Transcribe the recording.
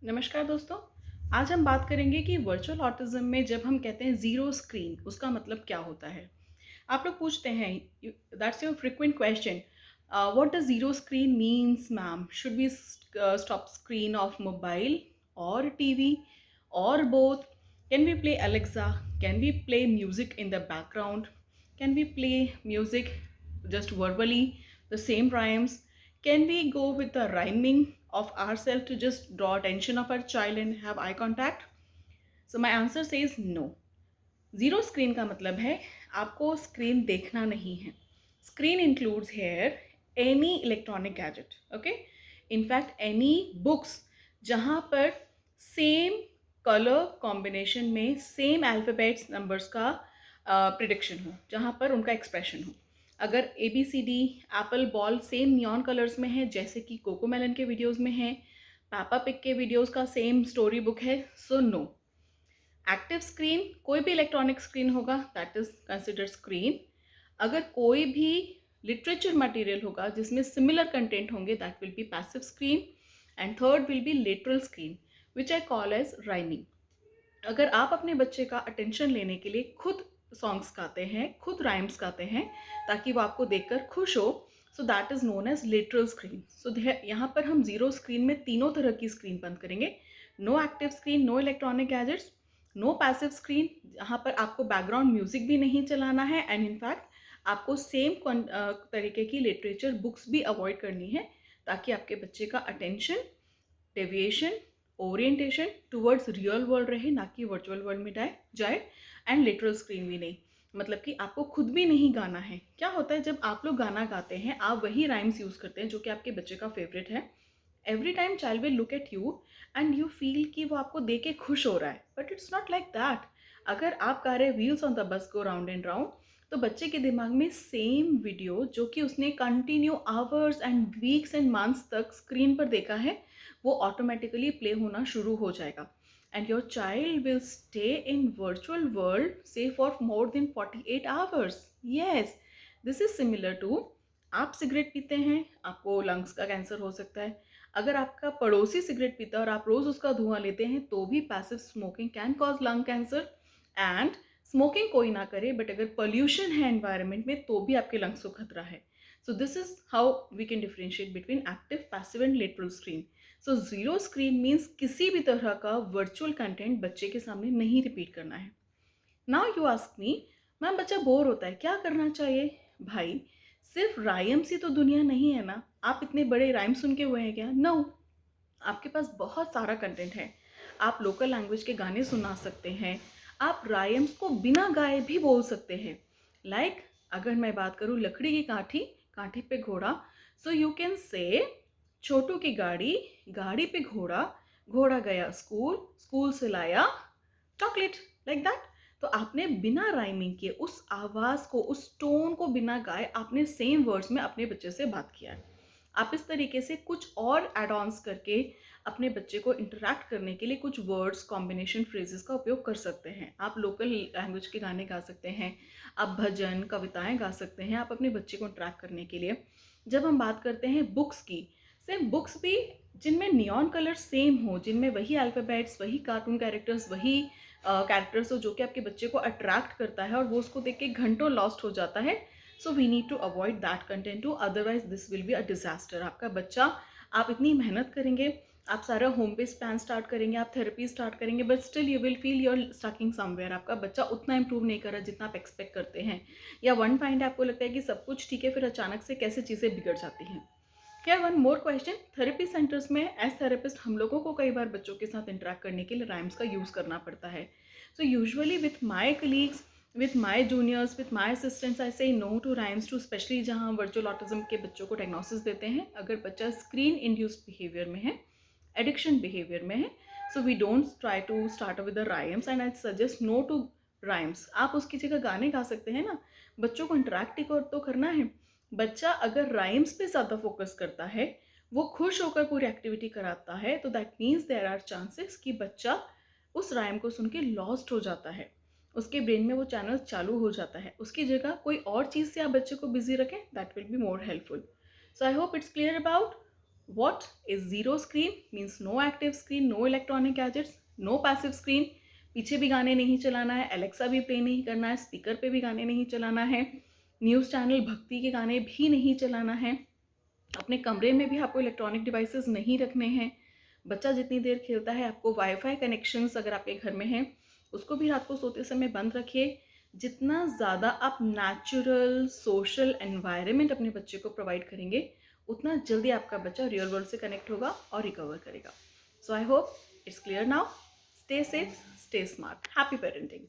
नमस्कार दोस्तों। आज हम बात करेंगे कि वर्चुअल ऑटिज्म में जब हम कहते हैं ज़ीरो स्क्रीन उसका मतलब क्या होता है। आप लोग पूछते हैं, that's your frequent question, what does zero screen means ma'am, should we stop screen of mobile और टीवी और both, can we play Alexa, can we play music in the background, can we play music just verbally the same rhymes, can we go with the rhyming of ourselves to just draw attention of our child and have eye contact? So my answer says no. Zero screen का मतलब है आपको screen देखना नहीं है. Screen includes here any electronic gadget, okay, in fact any books जहाँ पर same colour combination में सेम अल्फ़ाबेट्स नंबर्स का प्रिडिक्शन हो, जहाँ पर उनका एक्सप्रेशन हो. अगर A B C D apple ball same neon colours में है जैसे कि कोकोमेलन के वीडियोज़ में है, पापा पिक के वीडियोज़ का सेम स्टोरी बुक है, सो नो. एक्टिव स्क्रीन कोई भी इलेक्ट्रॉनिक स्क्रीन होगा दैट इज कंसिडर्ड स्क्रीन. अगर कोई भी लिटरेचर मटेरियल होगा जिसमें सिमिलर कंटेंट होंगे that will be passive screen. And third will be literal screen which I call as rhyming. अगर आप अपने बच्चे का अटेंशन लेने के लिए खुद सॉन्ग्स गाते हैं, खुद राइम्स गाते हैं ताकि वो आपको देखकर खुश हो, so that is known as literal screen. So यहाँ पर हम ज़ीरो स्क्रीन में तीनों तरह की स्क्रीन बंद करेंगे. No active screen, no electronic gadgets, no passive screen जहाँ पर आपको बैकग्राउंड म्यूजिक भी नहीं चलाना है, एंड इनफैक्ट आपको सेम तरीके की लिटरेचर बुक्स भी अवॉइड करनी है ताकि आपके बच्चे का attention, deviation, orientation towards real world रहे, ना कि वर्चुअल वर्ल्ड में जाए. एंड लिटरल स्क्रीन भी नहीं, मतलब कि आपको खुद भी नहीं गाना है. क्या होता है जब आप लोग गाना गाते हैं, आप वही राइम्स यूज़ करते हैं जो कि आपके बच्चे का फेवरेट है. Every time child will look at you and you feel कि वो आपको देख के खुश हो रहा है, but it's not like that. अगर आप गा रहे wheels on the bus go round and round, तो बच्चे के दिमाग में सेम वीडियो जो कि उसने continue hours and weeks and months तक स्क्रीन पर देखा है, वो ऑटोमेटिकली प्ले होना शुरू हो जाएगा. And your child will stay in virtual world से for more than 48 hours. Yes, this is similar to, आप सिगरेट पीते हैं, आपको लंग्स का कैंसर हो सकता है. अगर आपका पड़ोसी सिगरेट पीता है और आप रोज़ उसका धुआं लेते हैं तो भी passive smoking can cause lung cancer. And smoking कोई ना करे, बट अगर पोल्यूशन है एनवायरनमेंट में तो भी आपके लंग्स को खतरा है. So this is how we can differentiate between active, passive and literal screen. So zero screen means किसी भी तरह का वर्चुअल कंटेंट बच्चे के सामने नहीं रिपीट करना है. Now you ask me, ma'am बच्चा बोर होता है, क्या करना चाहिए? भाई, सिर्फ राइम्स ही तो दुनिया नहीं है ना. आप इतने बड़े राइम सुन के हुए हैं क्या? नो. आपके पास बहुत सारा कंटेंट है. आप लोकल लैंग्वेज के गाने सुना सकते हैं, आप राइम्स को बिना गाए भी बोल सकते हैं. लाइक अगर मैं बात करूँ लकड़ी की काठी, काठी पे घोड़ा, सो यू कैन से छोटू की गाड़ी, गाड़ी पे घोड़ा, घोड़ा गया स्कूल, स्कूल से लाया चॉकलेट, लाइक दैट. तो आपने बिना राइमिंग के उस आवाज़ को, उस टोन को बिना गाए आपने सेम वर्ड्स में अपने बच्चे से बात किया है. आप इस तरीके से कुछ और एड ऑन्स करके अपने बच्चे को इंटरेक्ट करने के लिए कुछ वर्ड्स, कॉम्बिनेशन, फ्रेजेस का उपयोग कर सकते हैं. आप लोकल लैंग्वेज के गाने गा सकते हैं, आप भजन, कविताएं गा सकते हैं, आप अपने बच्चे को इंटरेक्ट करने के लिए. जब हम बात करते हैं बुक्स की, सेम बुक्स भी जिनमें नियॉन कलर सेम हो, जिनमें वही अल्फ़ाबेट्स, वही कार्टून कैरेक्टर्स, वही कैरेक्टर्स हो जो कि आपके बच्चे को अट्रैक्ट करता है और वो उसको देख के घंटों लॉस्ट हो जाता है. So we need to avoid that content too, otherwise this will be a disaster. आपका बच्चा, आप इतनी मेहनत करेंगे, आप सारा होम बेस्ड प्लान स्टार्ट करेंगे, आप थेरेपी स्टार्ट करेंगे, but still you will feel you're stucking somewhere. आपका बच्चा उतना इंप्रूव नहीं कर रहा जितना आप एक्सपेक्ट करते हैं, या वन पॉइंट आपको लगता है कि सब कुछ ठीक है, फिर अचानक से कैसे चीज़ें बिगड़ जाती हैं. क्या one more question, therapy centres में एज थेरेपिस्ट हम लोगों को कई बार बच्चों के साथ इंटरेक्ट करने के लिए राइम्स का यूज़ करना पड़ता है. So usually with my colleagues, with my juniors, with my assistants, I say no to rhymes to, specially जहाँ वर्चुअल ऑटिज्म के बच्चों को डायग्नोसिस देते हैं. अगर बच्चा स्क्रीन इंड्यूस्ड बिहेवियर में है, एडिक्शन बिहेवियर में है, so we don't try to start with the rhymes and I suggest no to rhymes. आप उसकी जगह गाने गा सकते हैं ना, बच्चों को इंटरेक्ट तो करना है. बच्चा अगर राइम्स पे ज़्यादा फोकस करता है, वो खुश होकर पूरी एक्टिविटी कराता है, तो that means there are chances कि बच्चा उस राइम को सुन के लॉस्ट हो जाता है, उसके ब्रेन में वो चैनल चालू हो जाता है. उसकी जगह कोई और चीज़ से आप बच्चे को बिजी रखें, that will be more helpful. So I hope it's clear about What is zero screen? Means no active screen, no electronic gadgets, no passive screen. पीछे भी गाने नहीं चलाना है, एलेक्सा भी प्ले नहीं करना है, स्पीकर पे भी गाने नहीं चलाना है, न्यूज़ चैनल भक्ति के गाने भी नहीं चलाना है, अपने कमरे में भी आपको इलेक्ट्रॉनिक डिवाइसेस नहीं रखने हैं। बच्चा जितनी देर खेलता है, आपको वाईफाई कनेक्शंस अगर आपके घर में हैं उसको भी रात को सोते समय बंद रखिए। जितना ज़्यादा आप नेचुरल सोशल एनवायरनमेंट अपने बच्चे को प्रोवाइड करेंगे, उतना जल्दी आपका बच्चा रियल वर्ल्ड से कनेक्ट होगा और रिकवर करेगा। So I hope it's clear now. Stay safe, stay smart, happy parenting.